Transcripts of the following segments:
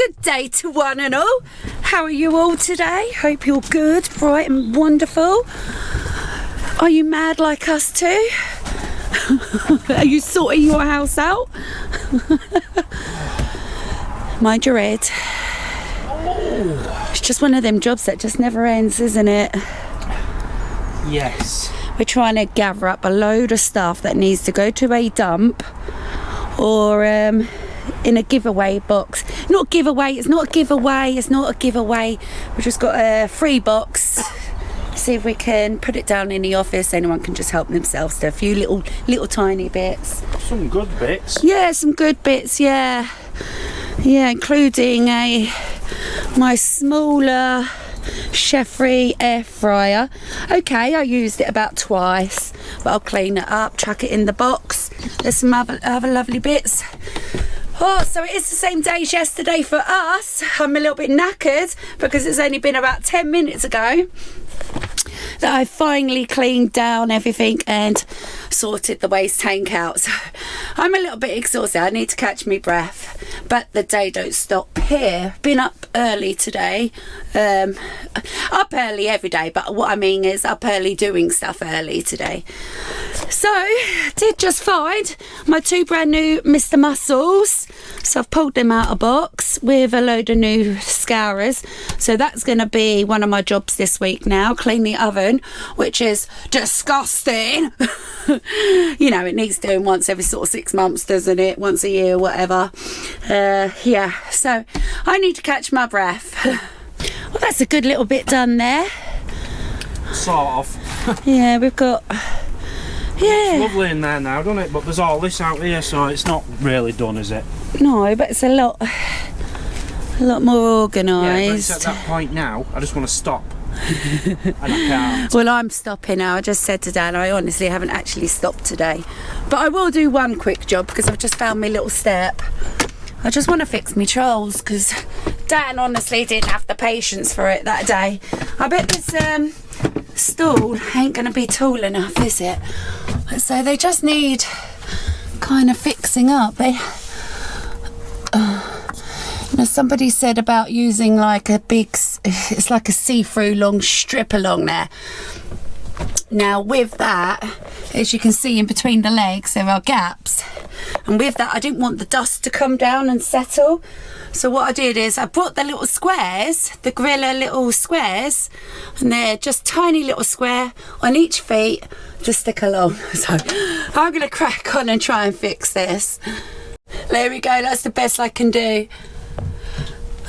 Good day to one and all. How are you all today? Hope you're good, bright and wonderful. Are you mad like us too? Are you sorting your house out? Mind your head. It's just one of them jobs that just never ends, isn't it? Yes. We're trying to gather up a load of stuff that needs to go to a dump or in a giveaway box. Not giveaway, it's not a giveaway, it's not a giveaway. We've just got a free box. See if we can put it down in the office. Anyone can just help themselves to a few little tiny bits. Some good bits. Yeah, some good bits, yeah. Yeah, including my smaller chef-free air fryer. Okay, I used it about twice, but I'll clean it up, chuck it in the box. There's some other lovely bits. Oh, so it is the same day as yesterday for us. I'm a little bit knackered because it's only been about 10 minutes ago that I finally cleaned down everything and sorted the waste tank out. So I'm a little bit exhausted. I need to catch my breath, but the day don't stop here. Been up early today. Up early every day, but what I mean is up early doing stuff early today. So did just find my 2 brand new Mr. Muscles. So I've pulled them out of box with a load of new scourers. So that's going to be one of my jobs this week now, clean the oven, which is disgusting. You know, it needs doing once every sort of 6 months, doesn't it? Once a year, whatever. Yeah, so I need to catch my breath. Well, that's a good little bit done there. Sort of. Yeah, we've got... Yeah. It's lovely in there now, doesn't it? But there's all this out here, so it's not really done, is it? No, but it's a lot more organised. Yeah, but it's at that point now, I just want to stop. And I can't. Well, I'm stopping now. I just said to Dan, I honestly haven't actually stopped today. But I will do one quick job because I've just found my little step. I just want to fix my trolls because Dan honestly didn't have the patience for it that day. I bet this stool ain't going to be tall enough, is it? So they just need kind of fixing up. You know, somebody said about using like a big, it's like a see-through long strip along there. Now with that, as you can see in between the legs there are gaps, and with that I didn't want the dust to come down and settle. So what I did is I brought the little squares, the Gorilla little squares, and they're just tiny little square on each feet to stick along. So I'm going to crack on and try and fix this. There we go, that's the best I can do.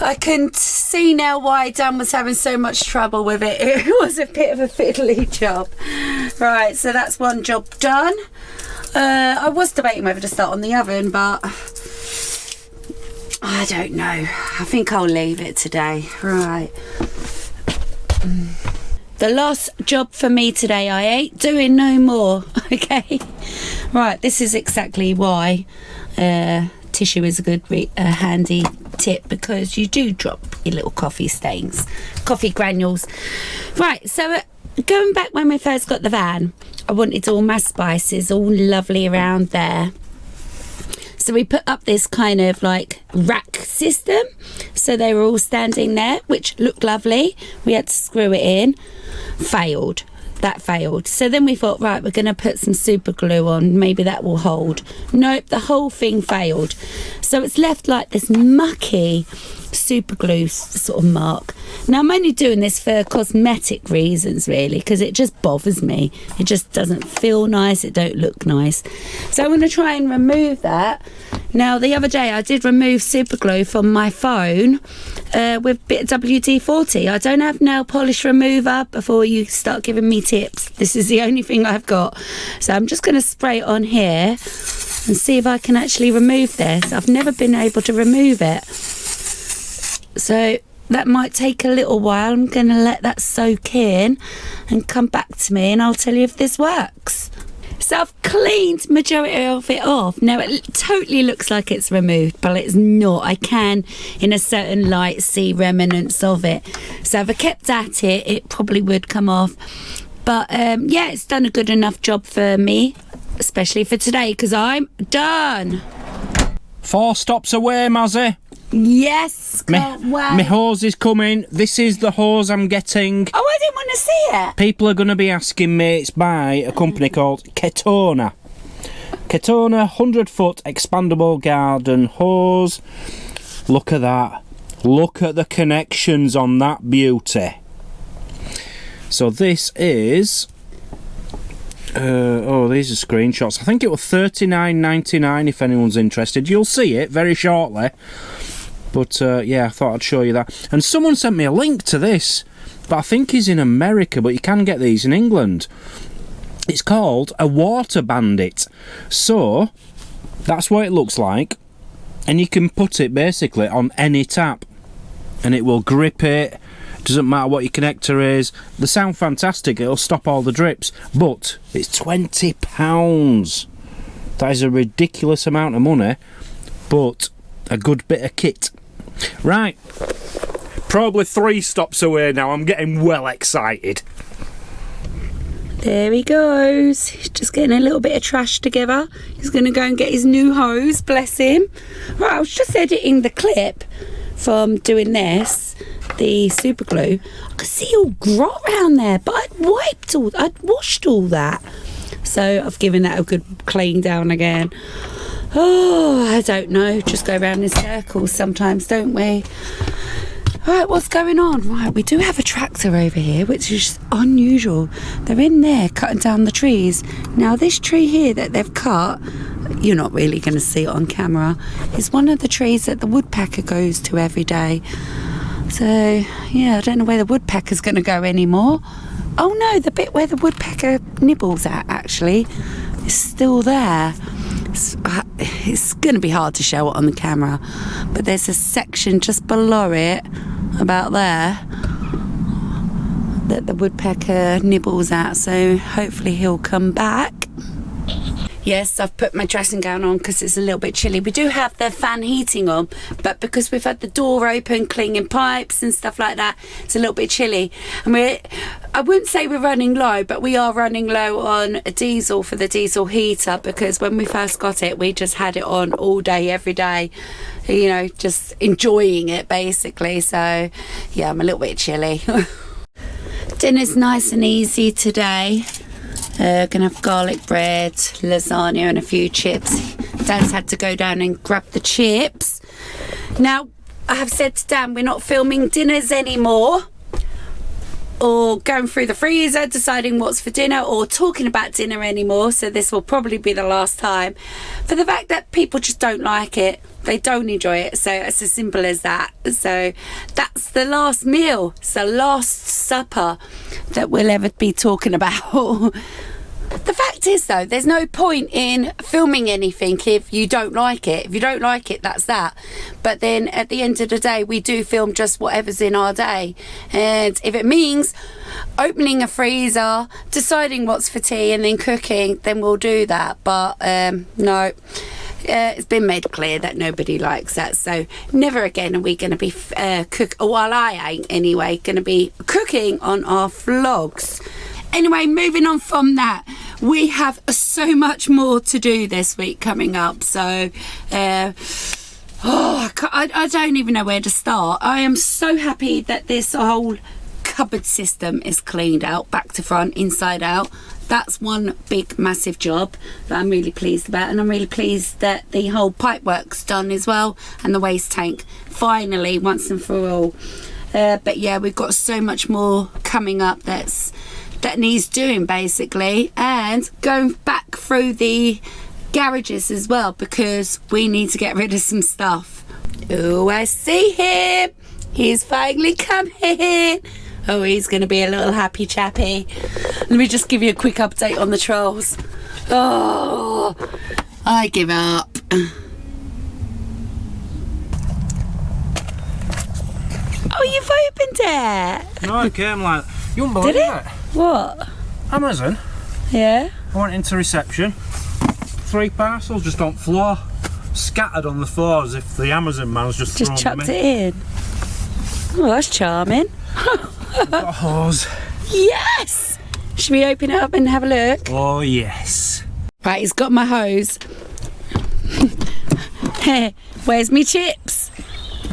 I can see now why Dan was having so much trouble with it. It was a bit of a fiddly job. Right, so that's one job done. I was debating whether to start on the oven, but I don't know. I think I'll leave it today. Right. The last job for me today, I ain't doing no more. Okay. Right, this is exactly why tissue is a good handy tip, because you do drop your little coffee stains, coffee granules. Right, so going back when we first got the van, I wanted all my spices all lovely around there. So we put up this kind of like rack system, so they were all standing there, which looked lovely. We had to screw it in. Failed. That failed. So then we thought, right, we're going to put some super glue on, maybe that will hold. Nope, the whole thing failed. So it's left like this mucky super glue sort of mark. Now I'm only doing this for cosmetic reasons really, because it just bothers me. It just doesn't feel nice, it don't look nice. So I'm going to try and remove that. Now the other day I did remove super glue from my phone with a bit of WD-40. I don't have nail polish remover before you start giving me tips. This is the only thing I've got. So I'm just going to spray it on here and see if I can actually remove this. I've never been able to remove it. So that might take a little while. I'm going to let that soak in and come back to me and I'll tell you if this works. So I've cleaned majority of it off. Now it totally looks like it's removed, but it's not. I can, in a certain light, see remnants of it. So if I kept at it, it probably would come off. But yeah, it's done a good enough job for me, especially for today, because I'm done. 4 stops away, Mazzy. Yes, can't wait. My hose is coming. This is the hose I'm getting. Oh, I didn't want to see it. People are going to be asking me. It's by a company called Ketona. Ketona 100-foot expandable garden hose. Look at that. Look at the connections on that beauty. So this is... oh, these are screenshots. I think it was $39.99 if anyone's interested. You'll see it very shortly. But yeah, I thought I'd show you that. And someone sent me a link to this, but I think he's in America, but you can get these in England. It's called a water bandit. So that's what it looks like, and you can put it basically on any tap and it will grip it. Doesn't matter what your connector is. They sound fantastic. It'll stop all the drips, but it's £20. That is a ridiculous amount of money, but a good bit of kit. Right, probably 3 stops away now. I'm getting well excited. There he goes. He's just getting a little bit of trash together. He's going to go and get his new hose, bless him. Right, I was just editing the clip from doing this, the super glue. I could see all grot around there, but I'd washed all that. So I've given that a good clean down again. Oh, I don't know, just go around in circles sometimes, don't we? Right, what's going on? Right, we do have a tractor over here, which is unusual. They're in there cutting down the trees. Now this tree here that they've cut, you're not really going to see it on camera, is one of the trees that the woodpecker goes to every day. So yeah, I don't know where the woodpecker's going to go anymore. Oh no, the bit where the woodpecker nibbles at actually is still there. It's going to be hard to show it on the camera, but there's a section just below it, about there, that the woodpecker nibbles at, so hopefully he'll come back. Yes, I've put my dressing gown on because it's a little bit chilly. We do have the fan heating on, but because we've had the door open, cleaning pipes and stuff like that, it's a little bit chilly. And I wouldn't say we're running low, but we are running low on a diesel for the diesel heater, because when we first got it, we just had it on all day, every day, you know, just enjoying it basically. So yeah, I'm a little bit chilly. Dinner's nice and easy today. Gonna have garlic bread, lasagna and a few chips. Dan's had to go down and grab the chips. Now, I have said to Dan, we're not filming dinners anymore, or going through the freezer deciding what's for dinner, or talking about dinner anymore, so this will probably be the last time, for the fact that people just don't like it. They don't enjoy it, so it's as simple as that. So that's the last meal, it's the last supper that we'll ever be talking about. The fact is though, there's no point in filming anything if you don't like it. If you don't like it, that's that. But then at the end of the day, we do film just whatever's in our day. And if it means opening a freezer, deciding what's for tea and then cooking, then we'll do that. But no. It's been made clear that nobody likes that, so never again are we going to be well, I ain't anyway going to be cooking on our vlogs. Anyway, moving on from that, we have so much more to do this week coming up, so I don't even know where to start. I am so happy that this whole cupboard system is cleaned out, back to front, inside out. That's one big massive job that I'm really pleased about, and I'm really pleased that the whole pipe work's done as well, and the waste tank finally, once and for all. But yeah, we've got so much more coming up that needs doing basically, and going back through the garages as well, because we need to get rid of some stuff. Oh, I see him, he's finally coming. Oh, he's going to be a little happy chappy. Let me just give you a quick update on the trolls. Oh, I give up. Oh, you've opened it. No, it came like, you won't believe it. What? Amazon. Yeah. I went into reception. 3 parcels just on floor, scattered on the floor as if the Amazon man's just chucked it in. Oh, that's charming. I've got a hose. Yes! Should we open it up and have a look? Oh yes. Right, he's got my hose. Where's me chips?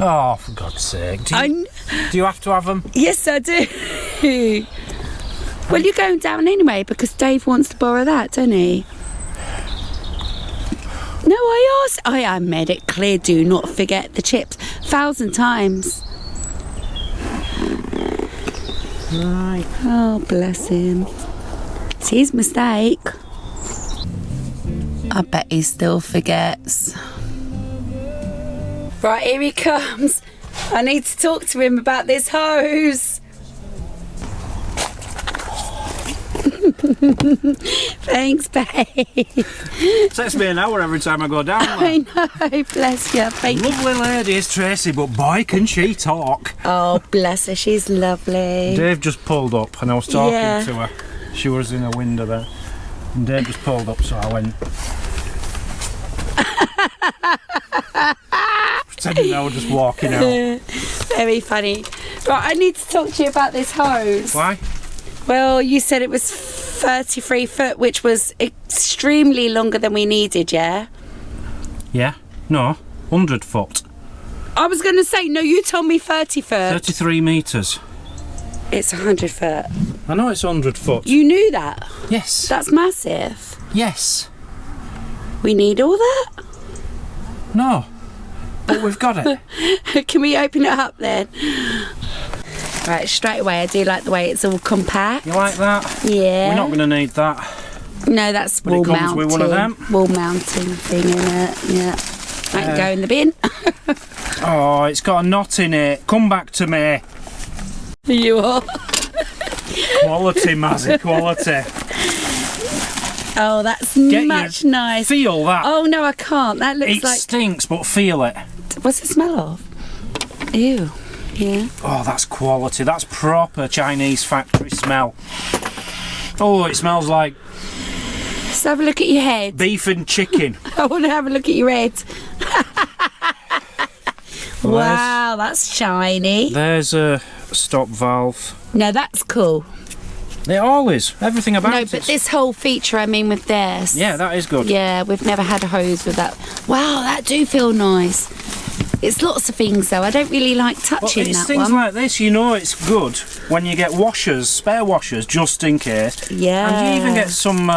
Oh, for God's sake. Do you have to have them? Yes, I do. Well, you're going down anyway because Dave wants to borrow that, doesn't he? No, I made it clear, do not forget the chips. 1,000 times. Right. Oh, bless him. It's his mistake. I bet he still forgets. Right, here he comes. I need to talk to him about this hose. Thanks, babe. Takes me an hour every time I go down there. I know, bless you. Thank you. Lovely lady is Tracy, but boy can she talk. Oh, bless her, she's lovely. Dave just pulled up and I was talking to her. She was in a window there. And Dave just pulled up, so I went. Pretending I was just walking out. Very funny. Right, I need to talk to you about this hose. Why? Well, you said it was 33 foot, which was extremely longer than we needed, yeah? Yeah. No. 100 foot. I was going to say, no, you told me 30 foot. 33 metres. It's 100 foot. I know it's 100 foot. You knew that? Yes. That's massive. Yes. We need all that? No. But we've got it. Can we open it up then? Right, straight away, I do like the way it's all compact. You like that? Yeah. We're not going to need that. No, that's But wall it comes mounting. with one of them. Wall mounting thing in it, yeah. Right, go in the bin. Oh, it's got a knot in it. Come back to me. You are. Quality, Mazzy, quality. Oh, that's Get much nice. Feel that. Oh, no, I can't. That looks It like... stinks, but feel it. What's it smell of? Ew. Yeah. Oh, that's quality. That's proper Chinese factory smell. Oh, it smells like Let's have a look at your head. beef and chicken. I want to have a look at your head. Wow, that's shiny. There's a stop valve. No, that's cool. It all is. Everything about No, it. but this whole feature, I mean, with this. Yeah, that is good. Yeah, we've never had a hose with that. Wow, that do feel nice. It's lots of things, though. I don't really like But touching it's that things one. like this, you know it's good when you get washers, spare washers, just in case. Yeah. And you even get some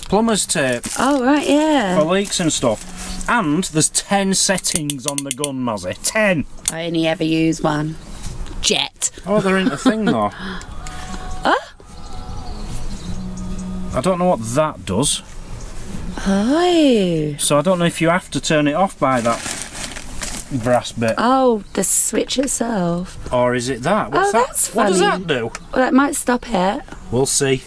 plumber's tape Oh, right, yeah. for leaks and stuff. And there's 10 settings on the gun, Mazzy. 10! I only ever use one. Jet. Oh, they're into thing though. I don't know what that does. Oh. So I don't know if you have to turn it off by that brass bit. Oh, the switch itself. Or is it that? What's Oh, that? that's What does funny. that do? Well, that might stop it. We'll see.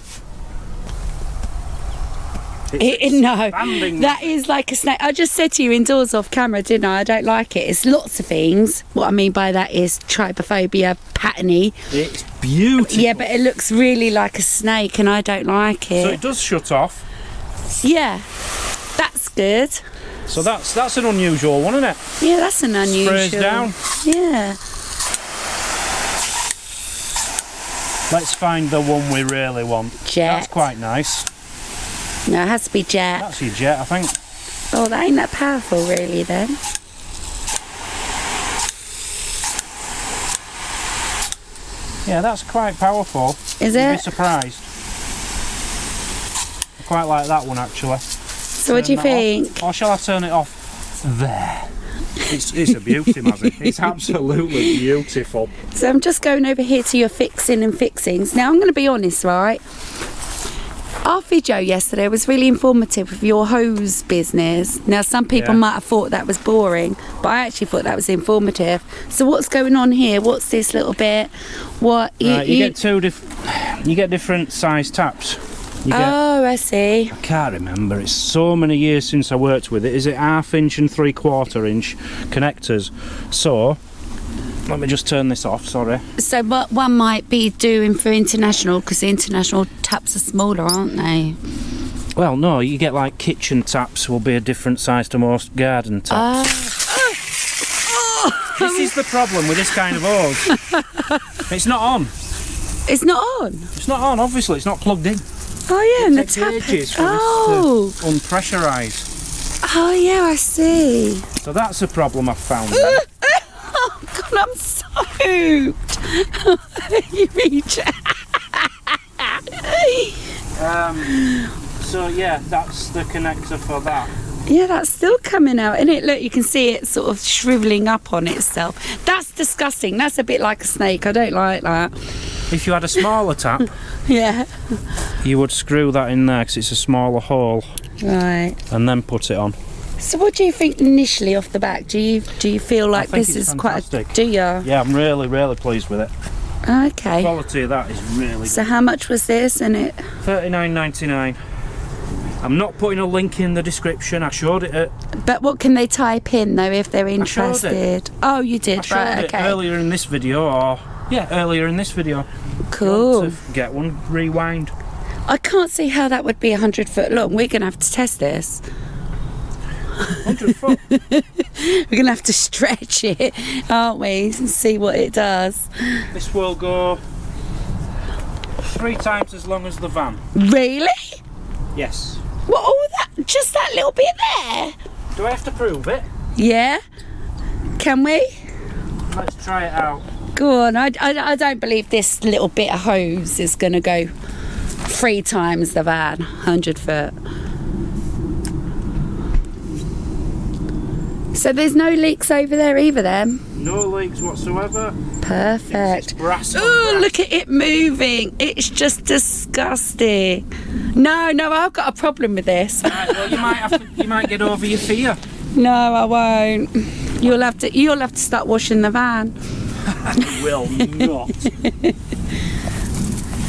No, expanding. that is like a snake. I just said to you indoors off camera, didn't I? I don't like it. It's lots of things. What I mean by that is trypophobia, patterny. It's beautiful. Yeah, but it looks really like a snake and I don't like it. So it does shut off. Yeah, that's good. So that's an unusual one, isn't it? Yeah, that's an unusual. Sprays down. Yeah. Let's find the one we really want. Jet. That's quite nice. No, it has to be jet. That's your jet, I think. Oh, that ain't that powerful really then. Yeah, that's quite powerful. Is You'd it? be surprised. I quite like that one actually. So what do you Turn that think? off. Or shall I turn it off? There. It's a beauty, Mazzy. It's absolutely beautiful. So I'm just going over here to your fixing and fixings. Now I'm going to be honest, right? Our video yesterday was really informative with your hose business. Now some people Yeah. might have thought that was boring, but I actually thought that was informative. So what's going on here? What's this little bit? What Right, you get different size taps. You get, Oh, I see. I can't remember. It's so many years since I worked with it. Is it 1/2 inch and 3/4 inch connectors? So let me just turn this off. Sorry. So what one might be doing for international, because the international taps are smaller, aren't they? Well, no, you get like kitchen taps will be a different size to most garden taps. This is the problem with this kind of hose. It's not on. It's not on. It's not on. Obviously, it's not plugged in. Oh yeah, and the Takes tap. ages for Oh. this to unpressurise. Oh yeah, I see. So that's a problem I've found. soaked. You reach. So yeah, that's the connector for that. Yeah, that's still coming out, isn't it? Look, you can see it sort of shrivelling up on itself. That's disgusting. That's a bit like a snake. I don't like that. If you had a smaller tap, Yeah. you would screw that in there because it's a smaller hole, Right. and then put it on. So what do you think initially off the back? Do you feel like think this it's is quite fantastic. do you? Yeah, I'm really, really pleased with it. Okay. The quality of that is really So good. how much was this in it? $39.99. I'm not putting a link in the description. I showed it at But what can they type in though if they're showed it. interested? Oh, you I did, showed right? it Okay. earlier in this video, or earlier in this video. Cool. Want to get one, rewind. I can't see how that would be 100 foot long. We're gonna have to test this. 100 foot. We're gonna have to stretch it, aren't we, and see what it does. This will go 3 times as long as the van. Really? Yes. What? All that? Just that little bit there? Do I have to prove it? Yeah. Can we? Let's try it out. Go on. I don't believe this little bit of hose is gonna go 3 times the van, 100 foot. So there's no leaks over there either then? No leaks whatsoever. Perfect. It's brass on Oh, brass. look at it moving. It's just disgusting. No, I've got a problem with this. Right, well, you might get over your fear. No, I won't. You'll have to start washing the van. Will not.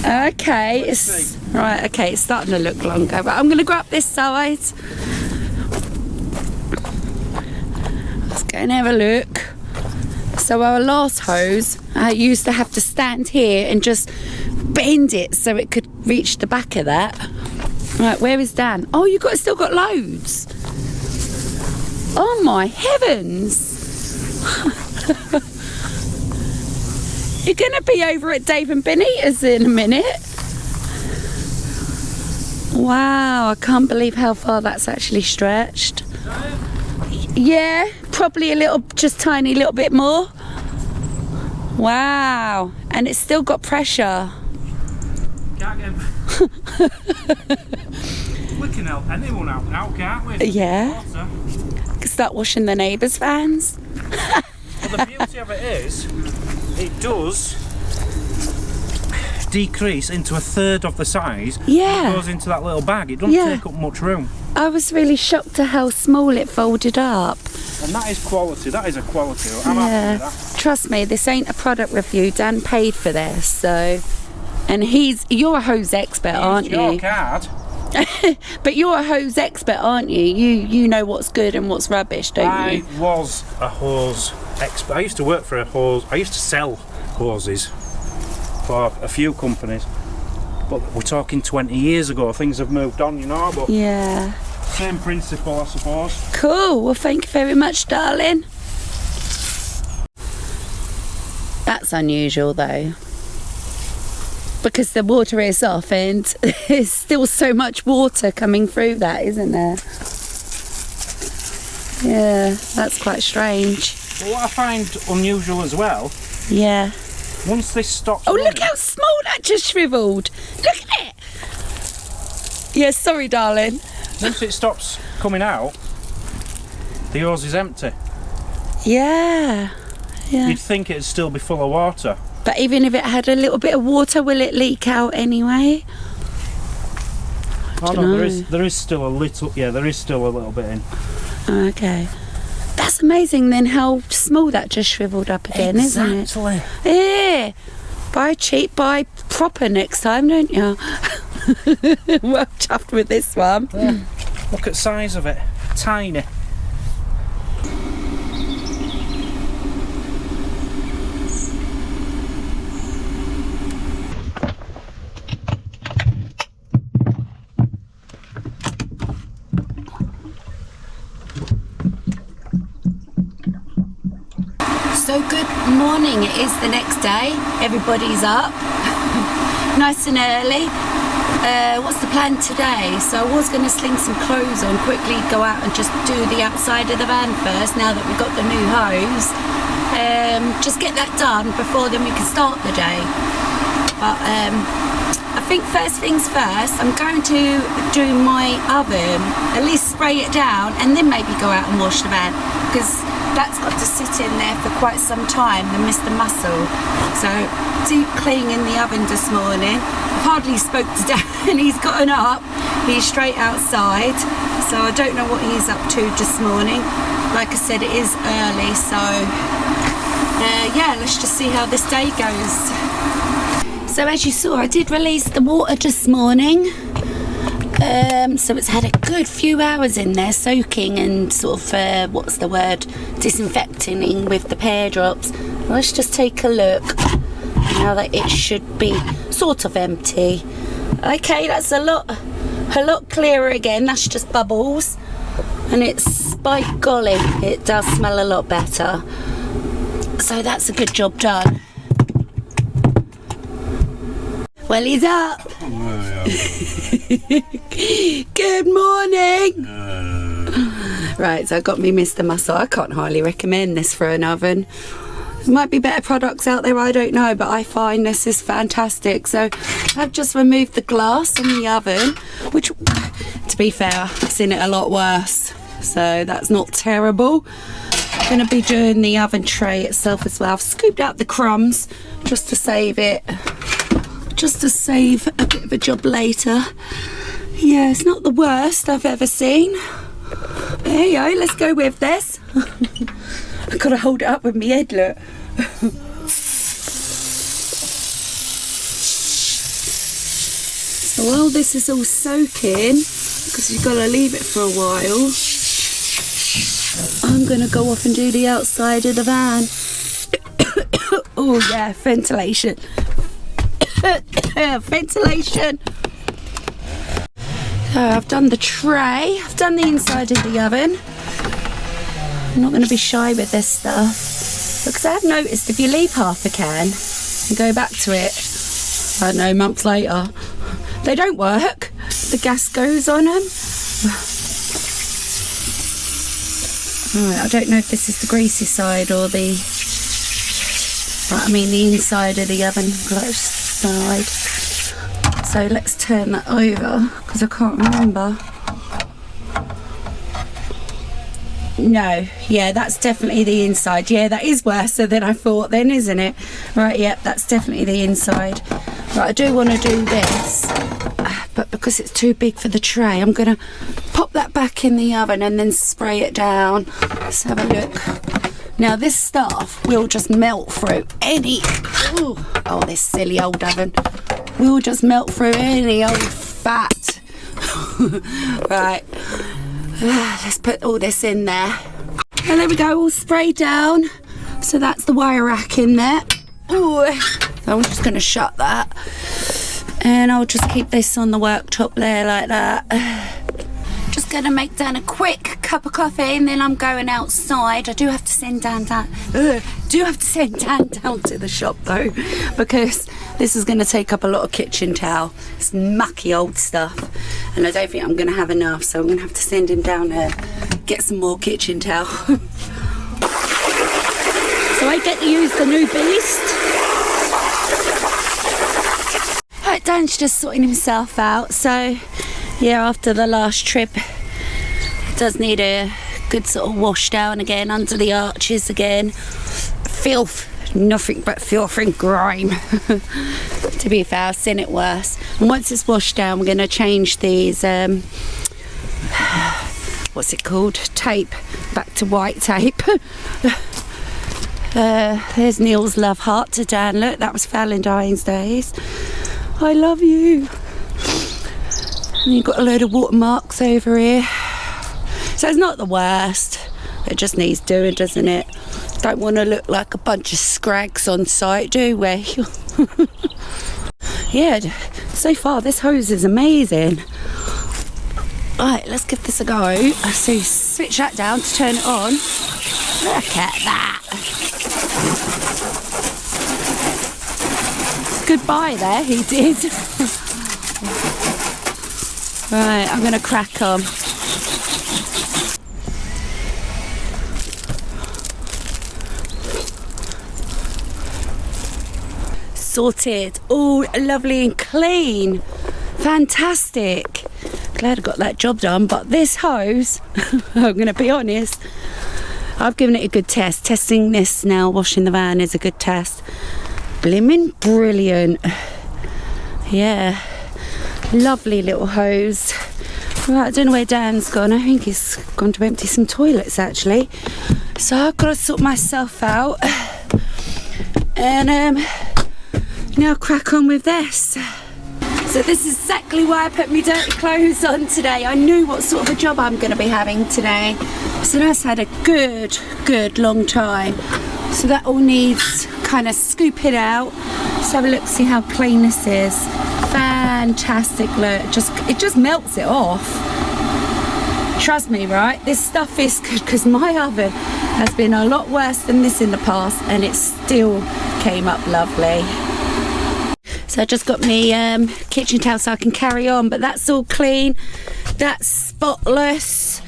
Okay, Let's right, okay, it's starting to look longer, but I'm gonna grab this side. Let's go and have a look. So our last hose, I used to have to stand here and just bend it so it could reach the back of that. Right, where is Dan? Oh, still got loads. Oh my heavens. You're gonna be over at Dave and Benita's in a minute. Wow, I can't believe how far that's actually stretched. Yeah, probably just tiny little bit more. Wow, and it's still got pressure. Can't get. We can help anyone out now, can't we? Yeah. Water. Start washing the neighbours' vans. Well, the beauty of it is, it does decrease into 1/3 of the size. Yeah. It goes into that little bag. It doesn't Yeah. take up much room. I was really shocked at how small it folded up. And that is quality. That is a quality. I'm happy with that. Trust me, this ain't a product review. Dan paid for this, so. And you're a hose expert, aren't Your you? card. But you're a hose expert, aren't you? You know what's good and what's rubbish, don't you? I was a hose expert. I used to work for a hose. I used to sell hoses for a few companies. But we're talking 20 years ago. Things have moved on, you know. But Yeah. same principle, I suppose. Cool. Well, thank you very much, darling. That's unusual, though. Because the water is off and there's still so much water coming through that, isn't there? Yeah, that's quite strange. Well, what I find unusual as well, Yeah. once this stops Oh, look running, how small that just shriveled. Look at it. Yeah, sorry, darling. once it stops coming out, the hose is empty. Yeah. Yeah. You'd think it'd still be full of water. But even if it had a little bit of water, will it leak out anyway? Oh no, dunno. there is still a little. Yeah, there is still a little bit in. Okay. That's amazing then how small that just shriveled up again, isn't it? Exactly. Yeah. Buy cheap, buy proper next time, don't you? Well chuffed with this one. Yeah. Look at the size of it. Tiny. So good morning, it is the next day. Everybody's up. Nice and early. What's the plan today? So I was going to sling some clothes on, quickly go out and just do the outside of the van first, now that we've got the new hose. just get that done before then we can start the day. But I think first things first, I'm going to do my oven, at least spray it down, and then maybe go out and wash the van, because that's got to sit in there for quite some time and miss the muscle. So deep clean in the oven this morning. I've hardly spoke to Dan. He's gotten up, he's straight outside, so I don't know what he's up to this morning. Like I said, it is early, so yeah, let's just see how this day goes. So as you saw, I did release the water this morning. So it's had a good few hours in there soaking and sort of, what's the word, disinfecting with the pear drops. Let's just take a look now that it should be sort of empty. Okay, that's a lot clearer again. That's just bubbles, and it's, by golly, it does smell a lot better. So that's a good job done. Well, he's up. Good morning. Right, so I got me Mr. Muscle. I can't highly recommend this for an oven. There might be better products out there, I don't know, but I find this is fantastic. So I've just removed the glass in the oven, which, to be fair, I've seen it a lot worse. So that's not terrible. I'm going to be doing the oven tray itself as well. I've scooped out the crumbs just to save it. Just to save a bit of a job later. Yeah, it's not the worst I've ever seen. There you go, let's go with this. I've got to hold it up with my head, look. So while this is all soaking, because you've got to leave it for a while, I'm going to go off and do the outside of the van. Oh yeah, ventilation. Ventilation. So I've done the tray, I've done the inside of the oven. I'm not going to be shy with this stuff, because I have noticed if you leave half a can and go back to it, I don't know, months later, they don't work. The gas goes on them. Right, I don't know if this is the greasy side or the, right, I mean the inside of the oven close side. So let's turn that over, because I can't remember. No, yeah, that's definitely the inside. Yeah, that is worse than I thought then, isn't it? Right, yeah, that's definitely the inside. Right, I do want to do this, but because it's too big for the tray, I'm going to pop that back in the oven and then spray it down. Let's have a look. Now this stuff will just melt through any, oh, this silly old oven, will just melt through any old fat. Right, let's put all this in there. And there we go, all sprayed down. So that's the wire rack in there. Ooh. So I'm just going to shut that. And I'll just keep this on the worktop there like that. Just going to make Dan a quick cup of coffee, and then I'm going outside. I do have to send Dan down. Do have to send Dan down to the shop though, because this is going to take up a lot of kitchen towel. It's mucky old stuff, and I don't think I'm going to have enough, so I'm going to have to send him down there, get some more kitchen towel. So I get to use the new beast. Right, Dan's just sorting himself out. So yeah, after the last trip, it does need a good sort of wash down again under the arches again. Filth, nothing but filth and grime. To be fair, I've seen it worse. And once it's washed down, we're going to change these what's it called, tape, back to white tape. There's Neil's love heart to Dan. Look, that was Valentine's Days. I love you. And you've got a load of watermarks over here. So it's not the worst. It just needs doing, doesn't it? Don't want to look like a bunch of scrags on site, do we? Yeah, so far this hose is amazing. Right, let's give this a go. So switch that down to turn it on. Look at that. Goodbye there, he did. Right, I'm going to crack on. sorted, all lovely and clean. Fantastic. Glad I got that job done, but this hose, I'm going to be honest, I've given it a good test. Testing this now, washing the van, is a good test. Blimmin' brilliant. Yeah, lovely little hose. Right, I don't know where Dan's gone. I think he's gone to empty some toilets actually. So I've got to sort myself out and now crack on with this. So this is exactly why I put my dirty clothes on today. I knew what sort of a job I'm going to be having today. So that's had a good long time. So that all needs kind of scooping out. Let's have a look, see how clean this is. Fantastic, look, it just melts it off. Trust me, right, this stuff is good because my oven has been a lot worse than this in the past and it still came up lovely. So I just got me kitchen towel so I can carry on, but that's all clean, that's spotless.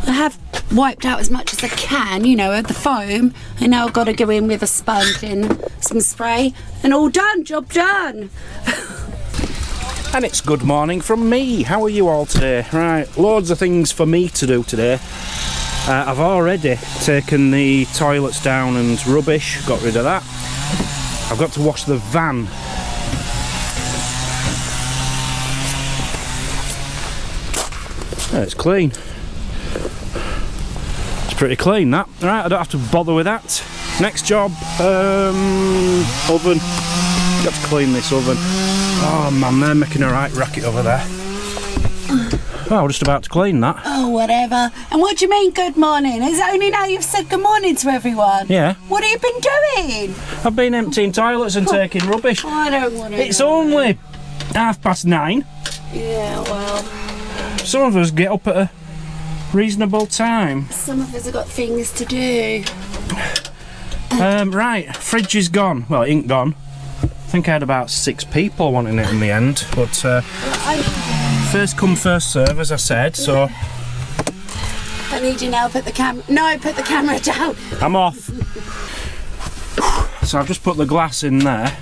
I have wiped out as much as I can, you know, of the foam, and now I've got to go in with a sponge and some spray and all done, job done. And it's good morning from me. How are you all today? Right, loads of things for me to do today. I've already taken the toilets down and rubbish, got rid of that. I've got to wash the van. Yeah, it's clean. It's pretty clean, that. Right, I don't have to bother with that. Next job, oven. Got to clean this oven. Oh man, they're making a right racket over there. Oh, we're just about to clean that. Oh, whatever. And what do you mean, good morning? Is it only now you've said good morning to everyone? Yeah. What have you been doing? I've been emptying toilets and taking rubbish. I don't want to. It's only 9:30. Yeah, well. Some of us get up at a reasonable time. Some of us have got things to do. Right, fridge is gone. Well, it ain't gone. I think I had about 6 people wanting it in the end, but first come, first serve, as I said, so... I need you now, put the camera... No, put the camera down! I'm off! So I've just put the glass in there.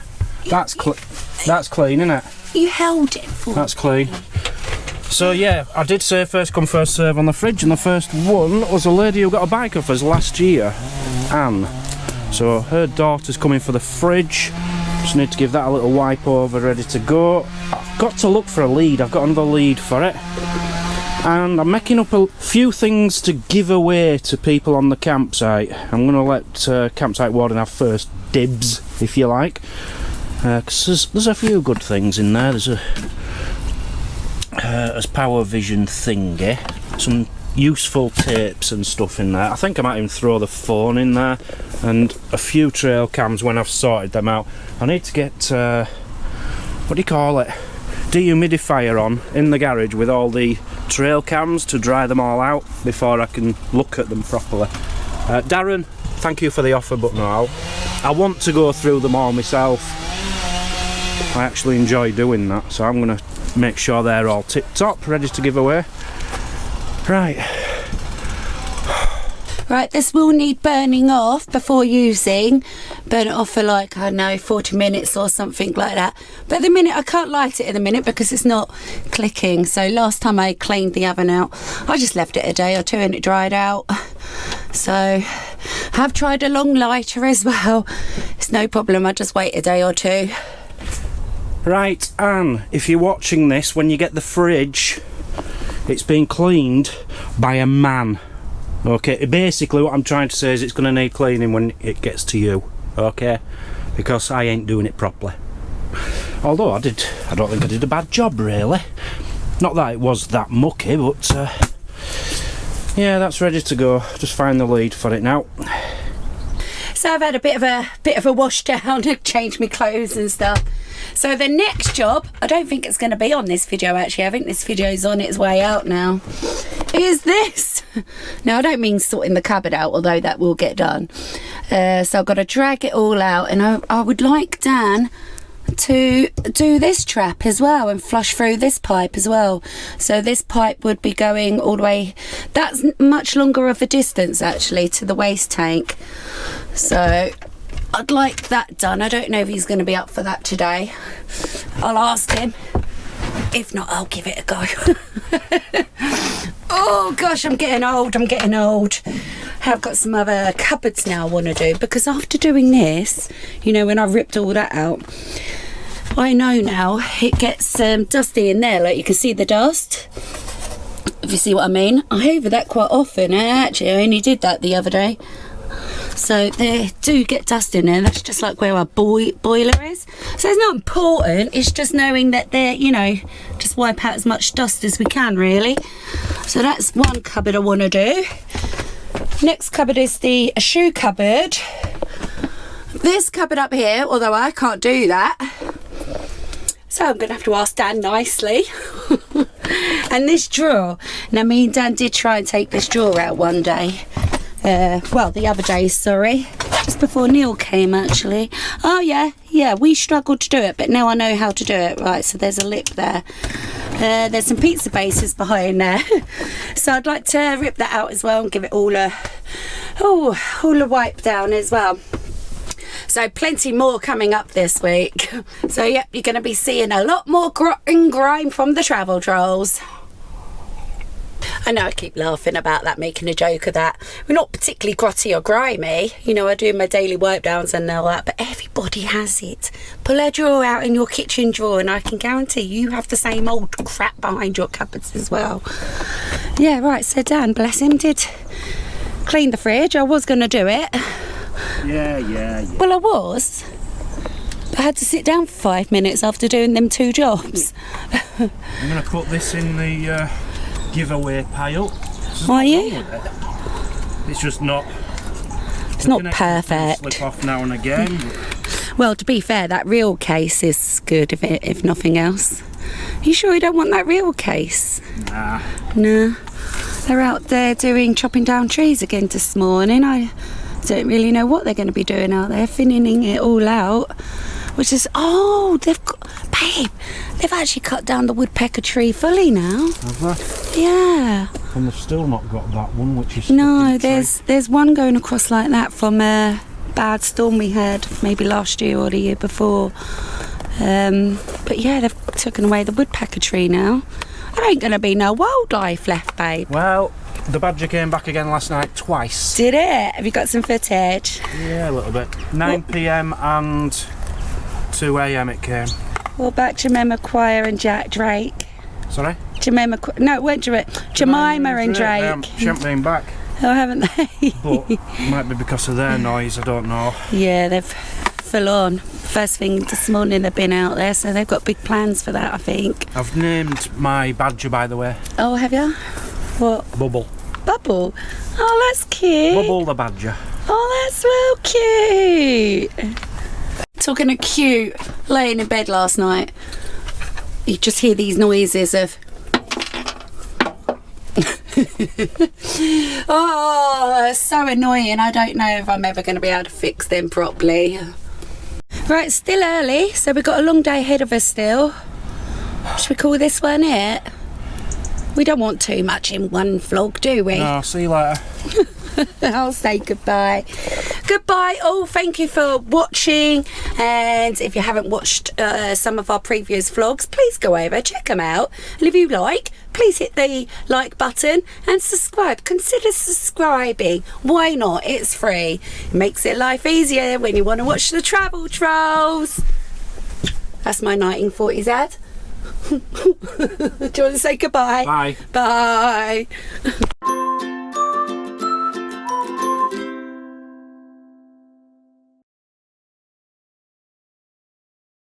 That's clean, isn't it? You held it for That's clean. So yeah, I did say first come, first serve on the fridge, and the first one was a lady who got a bike off us last year, Anne. So her daughter's coming for the fridge. Just need to give that a little wipe over, ready to go. I've got to look for a lead. I've got another lead for it. And I'm making up a few things to give away to people on the campsite. I'm going to let campsite warden have first dibs, if you like. Because there's a few good things in there. There's a power vision thingy. Some useful tapes and stuff in there. I think I might even throw the phone in there, and a few trail cams when I've sorted them out. I need to get what do you call it, dehumidifier on in the garage with all the trail cams to dry them all out before I can look at them properly. Darren, thank you for the offer, but no, I want to go through them all myself. I actually enjoy doing that, so I'm going to make sure they're all tip top, ready to give away. Right, this will need burning off before using. Burn it off for like, I don't know, 40 minutes or something like that. But at the minute, I can't light it in a minute because it's not clicking. So last time I cleaned the oven out, I just left it a day or two and it dried out. So I have tried a long lighter as well. It's no problem, I just wait a day or two. Right, Anne, if you're watching this, when you get the fridge, it's been cleaned by a man. Okay, basically what I'm trying to say is it's going to need cleaning when it gets to you. Okay, because I ain't doing it properly. Although I don't think I did a bad job really. Not that it was that mucky, but yeah, that's ready to go. Just find the lead for it now. So I've had a bit of a wash down and changed my clothes and stuff. So the next job, I don't think it's going to be on this video actually. I think this video's on its way out now. Is this? Now I don't mean sorting the cupboard out, although that will get done. So I've got to drag it all out, and I would like Dan to do this trap as well and flush through this pipe as well. So this pipe would be going all the way, that's much longer of a distance actually to the waste tank. So I'd like that done. I don't know if he's going to be up for that today. I'll ask him. If not, I'll give it a go. Oh gosh, I'm getting old. I've got some other cupboards now I want to do, because after doing this, you know, when I ripped all that out, I know now it gets dusty in there. Like, you can see the dust, if you see what I mean. I hoover that quite often. Actually, I only did that the other day. So they do get dust in there. That's just like where our boiler is. So it's not important, it's just knowing that they're, you know, just wipe out as much dust as we can, really. So that's one cupboard I want to do. Next cupboard is the shoe cupboard. This cupboard up here, although I can't do that, so I'm going to have to ask Dan nicely. And this drawer, now me and Dan did try and take this drawer out one day. Well, the other day, sorry, just before Neil came, actually. Oh yeah, we struggled to do it, but now I know how to do it. Right, so there's a lip there. There's some pizza bases behind there. So I'd like to rip that out as well and give it all a wipe down as well. So plenty more coming up this week. So yep, you're going to be seeing a lot more grime from the Travel Trolls. I know I keep laughing about that, making a joke of that. We're not particularly grotty or grimy. You know, I do my daily wipe downs and all that, but everybody has it. Pull a drawer out in your kitchen drawer and I can guarantee you have the same old crap behind your cupboards as well. Yeah, right, so Dan, bless him, did clean the fridge. I was going to do it. Yeah. Well, I was. I had to sit down for 5 minutes after doing them 2 jobs. I'm going to put this in the giveaway pile. Are you? It's just not. It's not perfect. Slip off now and again. Well, to be fair, that real case is good, if nothing else. You sure you don't want that real case? Nah. No. They're out there chopping down trees again this morning. I don't really know what they're going to be doing out there, thinning it all out. Which is, babe, they've actually cut down the woodpecker tree fully now. Have they? Yeah. And they've still not got that one, which is... No, there's one going across like that from a bad storm we had maybe last year or the year before. But yeah, they've taken away the woodpecker tree now. There ain't going to be no wildlife left, babe. Well, the badger came back again last night twice. Did it? Have you got some footage? Yeah, a little bit. 9 p.m. and 2 a.m. it came. What about Jemima Quire and Jack Drake? Sorry? No, it weren't Jemima and Drake. She haven't been back. Oh, haven't they? But might be because of their noise, I don't know. Yeah, they've full on. First thing this morning they've been out there, so they've got big plans for that, I think. I've named my badger, by the way. Oh, have you? What? Bubble. Bubble? Oh, that's cute. Bubble the badger. Oh, that's well cute. Talking of cute, laying in bed last night, you just hear these noises of oh, they're so annoying. I don't know if I'm ever going to be able to fix them properly. Right, still early, so we've got a long day ahead of us still. Should we call this one it? We don't want too much in one vlog, do we? No, see you later. I'll say goodbye. Goodbye all, thank you for watching, and if you haven't watched some of our previous vlogs, please go over, check them out, and if you like, please hit the like button and subscribe. Consider subscribing, why not? It's free. It makes it life easier when you want to watch the Travel Trolls. That's my 1940s ad. Do you want to say goodbye? Bye. Bye.